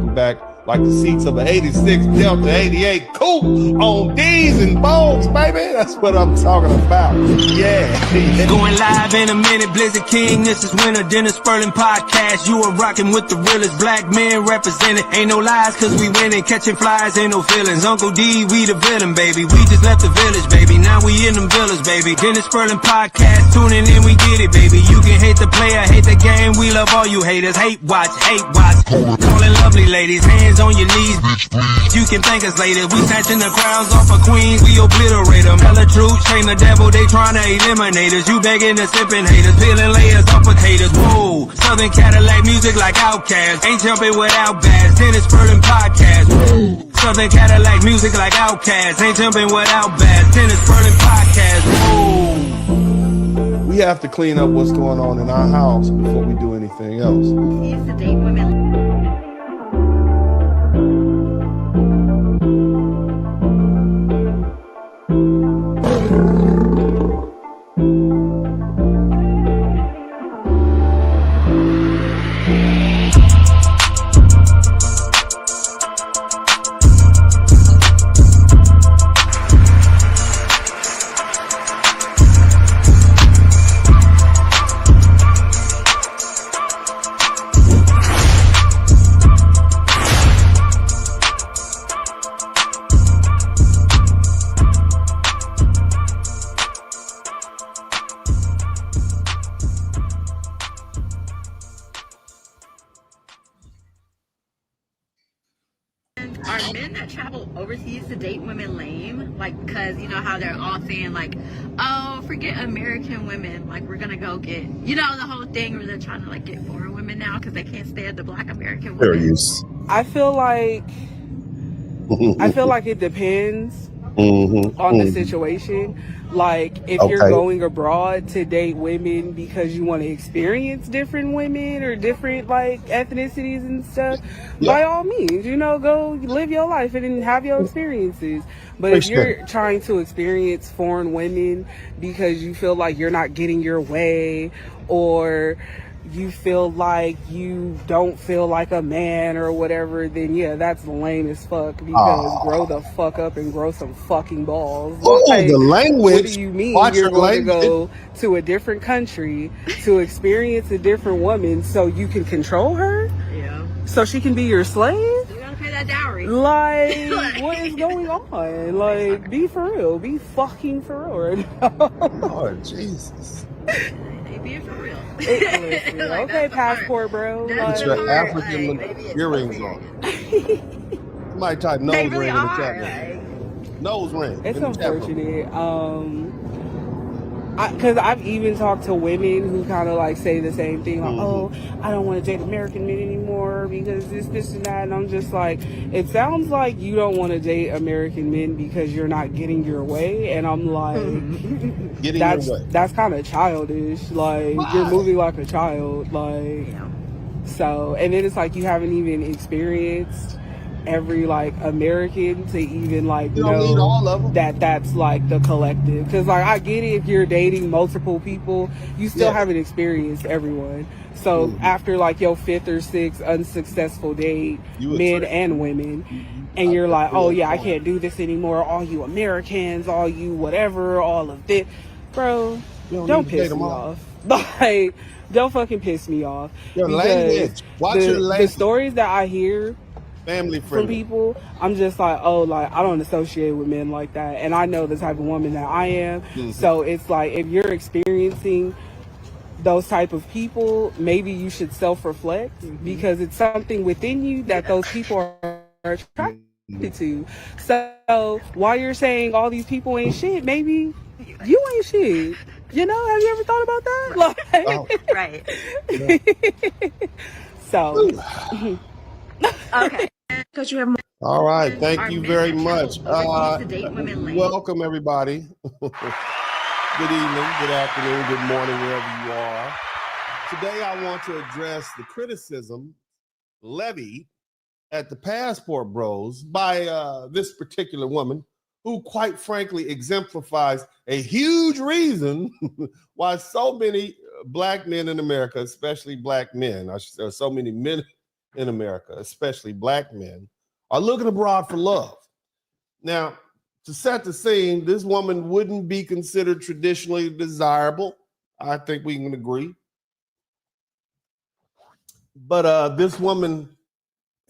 welcome back like the seats of an 86 Delta 88 coupe on D's and Vogues, baby. That's what I'm talking about. Yeah. Going live in a minute, Blizzard King. This is Winter Dennis Sperling Podcast. You are rocking with the realest black men represented. Ain't no lies, cause we winning. Catching flies, ain't no feelings. Uncle D, we the villain, baby. We just left the village, baby. Now we in them villas, baby. Dennis Sperling Podcast, tuning in, we get it, baby. You can hate the player, hate the game. We love all you haters. Hate watch, hate watch. Calling lovely ladies, hands on your knees. You can thank us later. We snatching the crowns off of queens, we obliterate them. Tell the truth, train the devil, they tryna eliminate us. You begging the sipping haters, peeling layers off potatoes. Whoa, Southern Cadillac music like Outkast. Ain't jumping without bass. Dennis Sperling Podcast. Whoa. Southern Cadillac music like Outkast. Ain't jumping without bass. Dennis Sperling Podcast. Whoa. We have to clean up what's going on in our house before we do anything else. He used to date women. Are men that travel overseas to date women lame? Like, because you know how they're all saying, like, oh, forget American women. Like, we're going to go get, you know, the whole thing where they're trying to, like, get foreign women now because they can't stand the black American women. I feel like it depends on the situation. Like, if you're going abroad to date women because you want to experience different women or different, like, ethnicities and stuff, by all means, you know, go live your life and then have your experiences. But if you're trying to experience foreign women because you feel like you're not getting your way, or you feel like you don't feel like a man or whatever, then yeah, that's lame as fuck, because grow the fuck up and grow some fucking balls. Oh, like, the language. What do you mean you're going to go to a different country to experience a different woman so you can control her? Yeah. So she can be your slave? You gotta pay that dowry. Like, what is going on? Like, be for real. Be fucking for real right now. Lord Jesus. They being for real. Listen, like, okay, passport, bro. Put your African earrings on. Somebody type nose ring in the chat. Like, nose ring. It's unfortunate. Because I've even talked to women who kind of like say the same thing, like, oh, I don't want to date American men anymore because this, and that. And I'm just like, it sounds like you don't want to date American men because you're not getting your way. And I'm like, that's kind of childish. Like, you're moving like a child. Like, so, and then it's like you haven't even experienced every like American to even like know that that's like the collective, because like I get it, if you're dating multiple people you still haven't experienced everyone. So after like your 5th or 6th unsuccessful date, men and women, and you're like, oh yeah, I can't do this anymore, all you Americans, all you whatever, all of this, bro, don't piss me off. Like, don't fucking piss me off. Because the stories that I hear family from people, I'm just like, oh, like, I don't associate with men like that, and I know the type of woman that I am. So it's like, if you're experiencing those type of people, maybe you should self-reflect, because it's something within you that those people are attracted to. So while you're saying all these people ain't shit, maybe you ain't shit. You know, have you ever thought about that? Like, right. So okay. Because you have more. All right, thank you very much. Welcome everybody. Good evening, good afternoon, good morning, wherever you are. Today I want to address the criticism levied at the Passport Bros by this particular woman, who quite frankly exemplifies a huge reason why so many black men in America, especially black men, so many men in America, especially black men, are looking abroad for love. Now, to set the scene, this woman wouldn't be considered traditionally desirable. I think we can agree. But this woman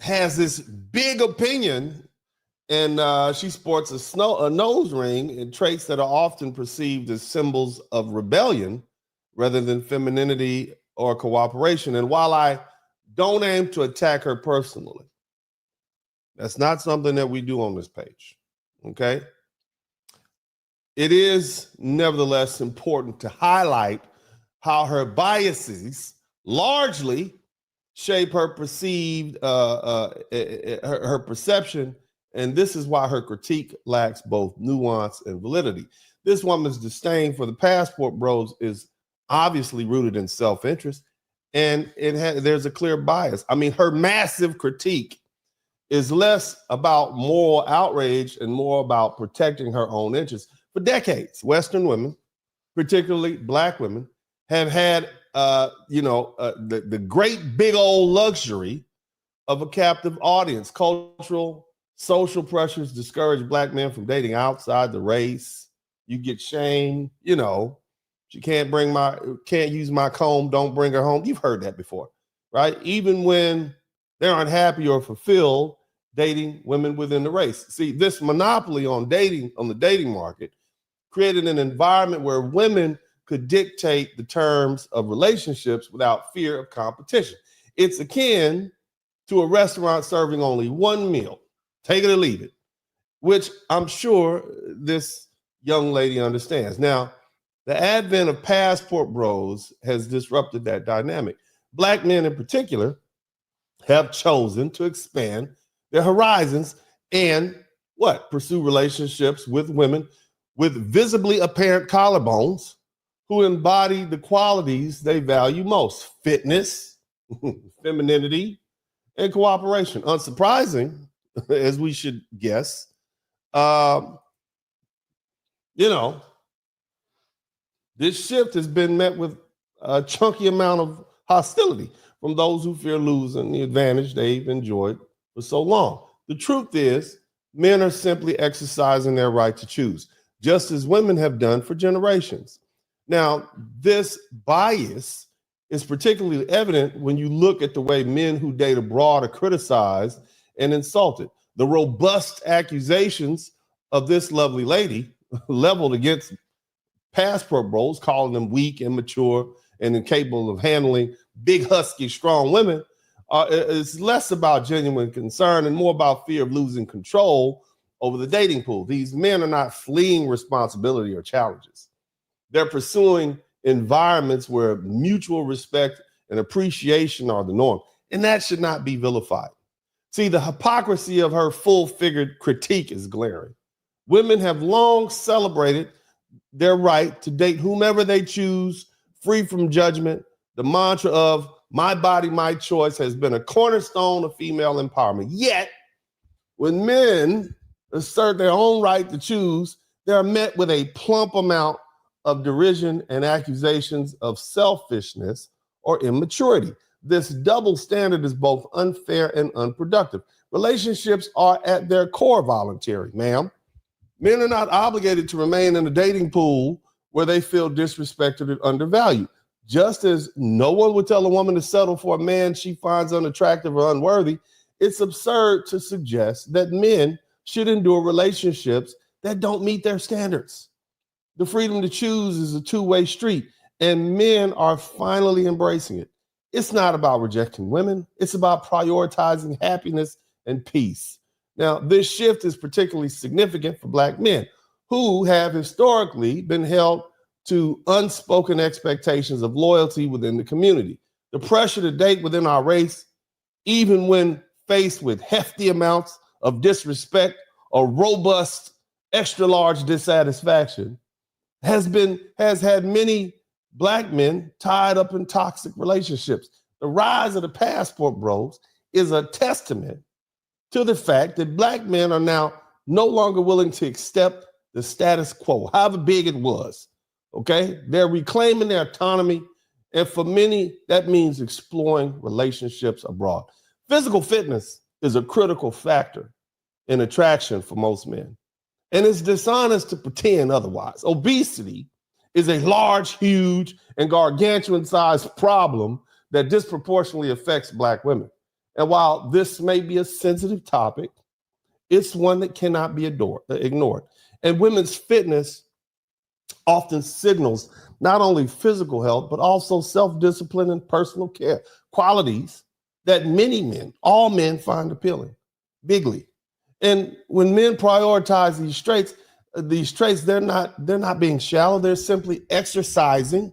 has this big opinion, and she sports a nose ring and traits that are often perceived as symbols of rebellion rather than femininity or cooperation. And while I don't aim to attack her personally, that's not something that we do on this page, okay? It is nevertheless important to highlight how her biases largely shape her perceived, her perception, and this is why her critique lacks both nuance and validity. This woman's disdain for the passport bros is obviously rooted in self-interest, and there's a clear bias. I mean, her massive critique is less about moral outrage and more about protecting her own interests. For decades, Western women, particularly black women, have had the great big old luxury of a captive audience. Cultural, social pressures discourage black men from dating outside the race. You get shamed, you can't use my comb, don't bring her home. You've heard that before, right? Even when they're unhappy or fulfilled dating women within the race. See, this monopoly on the dating market created an environment where women could dictate the terms of relationships without fear of competition. It's akin to a restaurant serving only one meal, take it or leave it, which I'm sure this young lady understands. Now, the advent of passport bros has disrupted that dynamic. Black men in particular have chosen to expand their horizons and pursue relationships with women with visibly apparent collarbones who embody the qualities they value most: fitness, femininity, and cooperation. Unsurprising, as we should guess, this shift has been met with a chunky amount of hostility from those who fear losing the advantage they've enjoyed for so long. The truth is, men are simply exercising their right to choose, just as women have done for generations. Now, this bias is particularly evident when you look at the way men who date abroad are criticized and insulted. The robust accusations of this lovely lady leveled against passport bros, calling them weak, immature, and incapable of handling big, husky, strong women, is less about genuine concern and more about fear of losing control over the dating pool. These men are not fleeing responsibility or challenges. They're pursuing environments where mutual respect and appreciation are the norm, and that should not be vilified. See, the hypocrisy of her full-figured critique is glaring. Women have long celebrated their right to date whomever they choose, free from judgment. The mantra of "my body, my choice" has been a cornerstone of female empowerment. Yet, when men assert their own right to choose, they are met with a plump amount of derision and accusations of selfishness or immaturity. This double standard is both unfair and unproductive. Relationships are at their core voluntary, ma'am. Men are not obligated to remain in a dating pool where they feel disrespected or undervalued. Just as no one would tell a woman to settle for a man she finds unattractive or unworthy, it's absurd to suggest that men should endure relationships that don't meet their standards. The freedom to choose is a two-way street, and men are finally embracing it. It's not about rejecting women. It's about prioritizing happiness and peace. Now, this shift is particularly significant for Black men who have historically been held to unspoken expectations of loyalty within the community. The pressure to date within our race, even when faced with hefty amounts of disrespect or robust, extra-large dissatisfaction, has had many Black men tied up in toxic relationships. The rise of the passport bros is a testament to the fact that Black men are now no longer willing to accept the status quo, however big it was, okay? They're reclaiming their autonomy, and for many, that means exploring relationships abroad. Physical fitness is a critical factor in attraction for most men, and it's dishonest to pretend otherwise. Obesity is a large, huge, and gargantuan-sized problem that disproportionately affects Black women. And while this may be a sensitive topic, it's one that cannot be ignored. And women's fitness often signals not only physical health, but also self-discipline and personal care, qualities that many men, all men, find appealing, bigly. And when men prioritize these traits, they're not being shallow. They're simply exercising,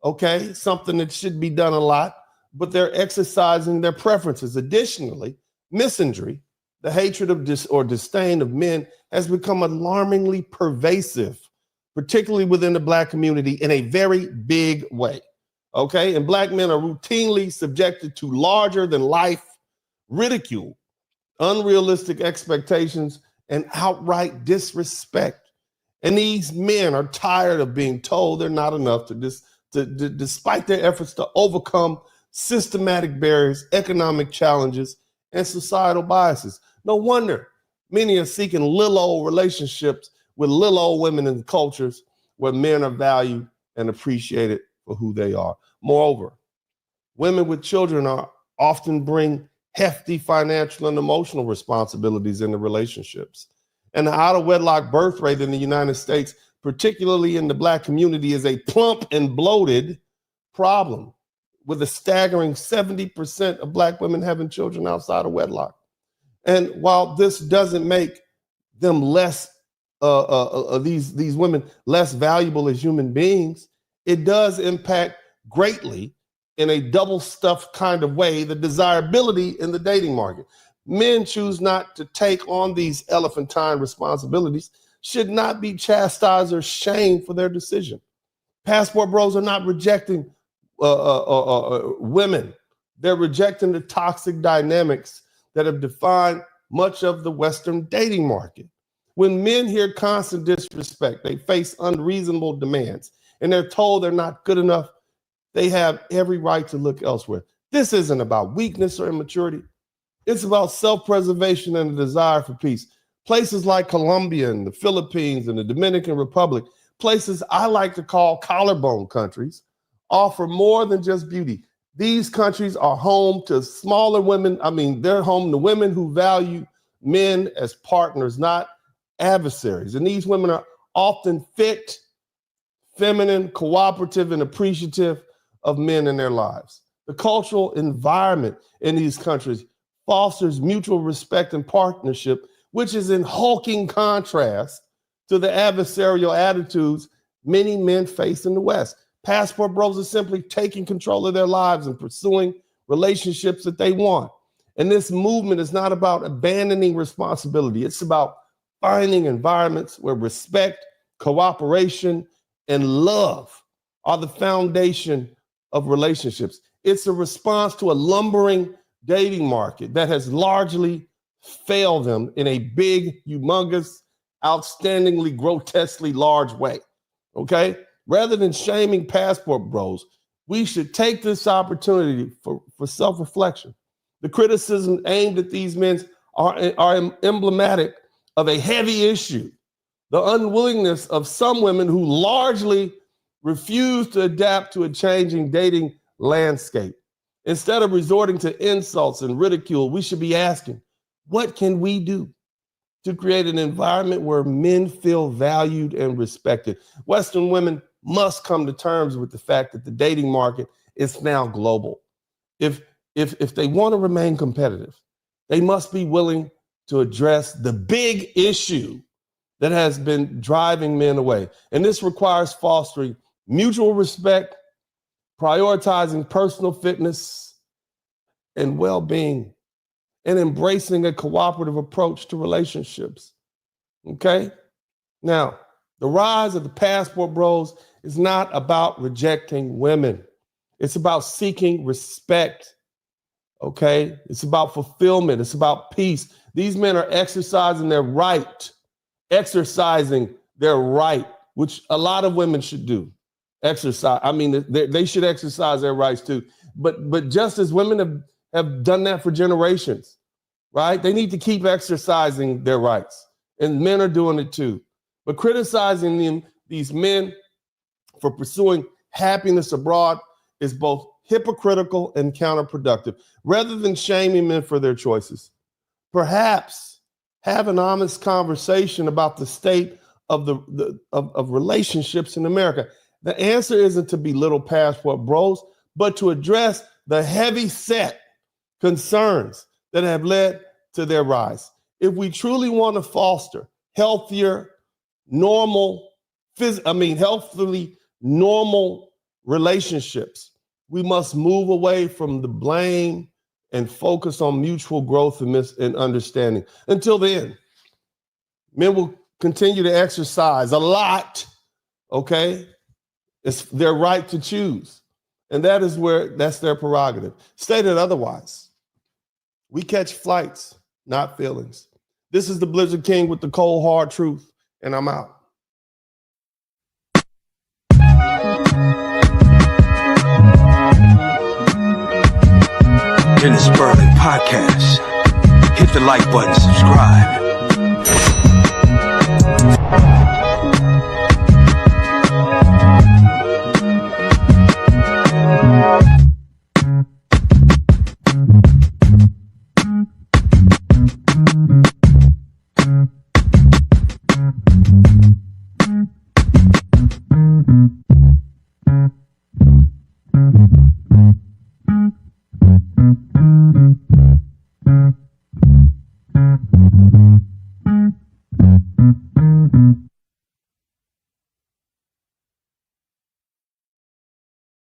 okay, something that should be done a lot, but they're exercising their preferences. Additionally, misandry, the hatred of disdain of men, has become alarmingly pervasive, particularly within the Black community, in a very big way. Okay, and Black men are routinely subjected to larger than life ridicule, unrealistic expectations, and outright disrespect. And these men are tired of being told they're not enough despite their efforts to overcome systematic barriers, economic challenges, and societal biases. No wonder many are seeking little old relationships with little old women in cultures where men are valued and appreciated for who they are. Moreover, women with children often bring hefty financial and emotional responsibilities in the relationships. And the out-of-wedlock birth rate in the United States, particularly in the Black community, is a plump and bloated problem, with a staggering 70% of Black women having children outside of wedlock. And while this doesn't make them less, these women less valuable as human beings, it does impact greatly, in a double-stuffed kind of way, the desirability in the dating market. Men choose not to take on these elephantine responsibilities, should not be chastised or shamed for their decision. Passport bros are not rejecting women. They're rejecting the toxic dynamics that have defined much of the Western dating market. When men hear constant disrespect, they face unreasonable demands, and they're told they're not good enough, they have every right to look elsewhere. This isn't about weakness or immaturity. It's about self-preservation and a desire for peace. Places like Colombia and the Philippines and the Dominican Republic, places I like to call collarbone countries, offer more than just beauty. These countries are home to smaller women. I mean, they're home to women who value men as partners, not adversaries. And these women are often fit, feminine, cooperative, and appreciative of men in their lives. The cultural environment in these countries fosters mutual respect and partnership, which is in hulking contrast to the adversarial attitudes many men face in the West. Passport bros are simply taking control of their lives and pursuing relationships that they want. And this movement is not about abandoning responsibility. It's about finding environments where respect, cooperation, and love are the foundation of relationships. It's a response to a lumbering dating market that has largely failed them in a big, humongous, outstandingly, grotesquely large way. Okay? Rather than shaming passport bros, we should take this opportunity for self-reflection. The criticism aimed at these men are emblematic of a heavy issue, the unwillingness of some women who largely refuse to adapt to a changing dating landscape. Instead of resorting to insults and ridicule, we should be asking, what can we do to create an environment where men feel valued and respected? Western women must come to terms with the fact that the dating market is now global. If they want to remain competitive, they must be willing to address the big issue that has been driving men away. And this requires fostering mutual respect, prioritizing personal fitness and well-being, and embracing a cooperative approach to relationships. Okay? Now, the rise of the passport bros is not about rejecting women. It's about seeking respect. Okay? It's about fulfillment. It's about peace. These men are exercising their right, which a lot of women should do. Exercise. I mean, they should exercise their rights too. But just as women have done that for generations, right? They need to keep exercising their rights. And men are doing it too. But criticizing these men for pursuing happiness abroad is both hypocritical and counterproductive. Rather than shaming men for their choices, perhaps have an honest conversation about the state of of relationships in America. The answer isn't to belittle passport bros, but to address the heavy set concerns that have led to their rise. If we truly want to foster healthier, healthily normal relationships, we must move away from the blame and focus on mutual growth and understanding. Until then, men will continue to exercise a lot, okay? It's their right to choose. And that's their prerogative. Stated otherwise, we catch flights, not feelings. This is the Blizzard King with the cold, hard truth, and I'm out. Dennis Sperling Podcast. Hit the like button, subscribe.